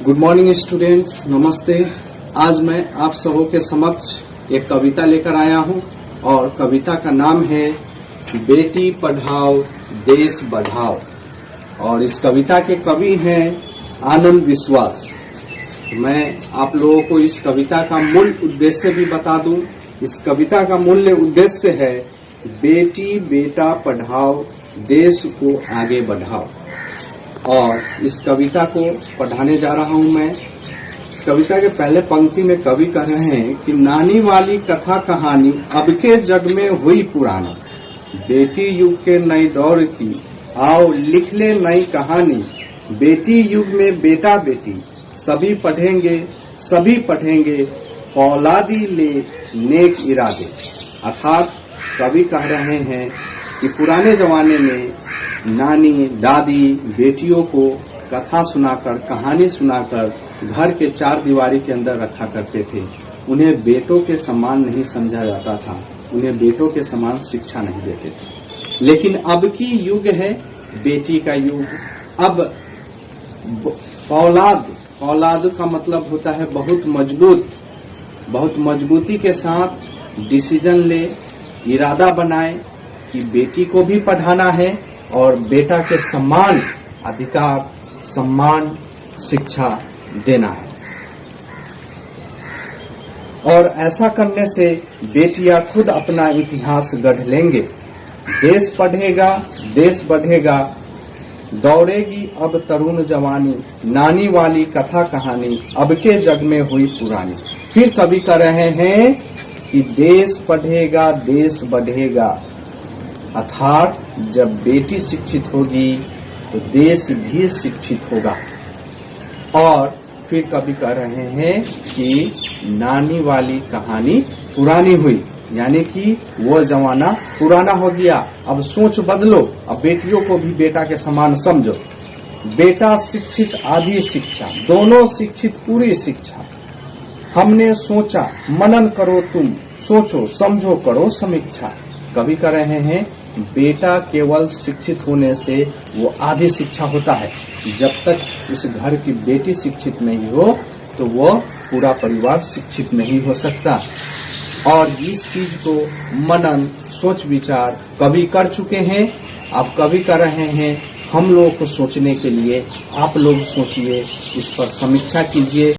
Good morning students, नमस्ते। आज मैं आप सबों के समक्ष एक कविता लेकर आया हूं और कविता का नाम है बेटी पढ़ाओ देश बढ़ाओ। और इस कविता के कवि हैं आनंद विश्वास। मैं आप लोगों को इस कविता का मूल उद्देश्य भी बता दूं। इस कविता का मूल उद्देश्य है बेटी बेटा पढ़ाओ देश को आगे बढ़ाओ। और इस कविता को पढ़ाने जा रहा हूं मैं। इस कविता के पहले पंक्ति में कवि कह रहे हैं कि नानी वाली कथा कहानी अब के जग में हुई पुरानी, बेटी युग के नई दौर की आओ लिख ले नई कहानी। बेटी युग में बेटा बेटी सभी पढ़ेंगे औलादी ले नेक इरादे। अर्थात कवि कह रहे हैं कि पुराने जमाने में नानी दादी बेटियों को कथा सुनाकर कहानी सुनाकर घर के चार दीवारी के अंदर रखा करते थे। उन्हें बेटों के समान नहीं समझा जाता था, उन्हें बेटों के समान शिक्षा नहीं देते थे। लेकिन अब की युग है बेटी का युग। अब औलाद का मतलब होता है बहुत मजबूती के साथ डिसीजन ले, इरादा बनाए कि बेटी को भी पढ़ाना है और बेटा के समान अधिकार सम्मान शिक्षा देना है। और ऐसा करने से बेटियां खुद अपना इतिहास गढ़ लेंगे। देश पढ़ेगा देश बढ़ेगा, दौड़ेगी अब तरुण जवानी, नानी वाली कथा कहानी अब के जग में हुई पुरानी। फिर कवि कह रहे हैं कि देश पढ़ेगा देश बढ़ेगा। अर्थात जब बेटी शिक्षित होगी तो देश भी शिक्षित होगा। और फिर कवि कह रहे हैं कि नानी वाली कहानी पुरानी हुई, यानी कि वो जमाना पुराना हो गया। अब सोच बदलो, अब बेटियों को भी बेटा के समान समझो। बेटा शिक्षित आधी शिक्षा, दोनों शिक्षित पूरी शिक्षा। हमने सोचा मनन करो तुम, सोचो समझो करो समीक्षा। कवि कह रहे हैं बेटा केवल शिक्षित होने से वो आधी शिक्षा होता है। जब तक उस घर की बेटी शिक्षित नहीं हो तो वो पूरा परिवार शिक्षित नहीं हो सकता। और इस चीज को मनन सोच विचार कवि कर चुके हैं। अब कवि कर रहे हैं हम लोगों को सोचने के लिए, आप लोग सोचिए, इस पर समीक्षा कीजिए।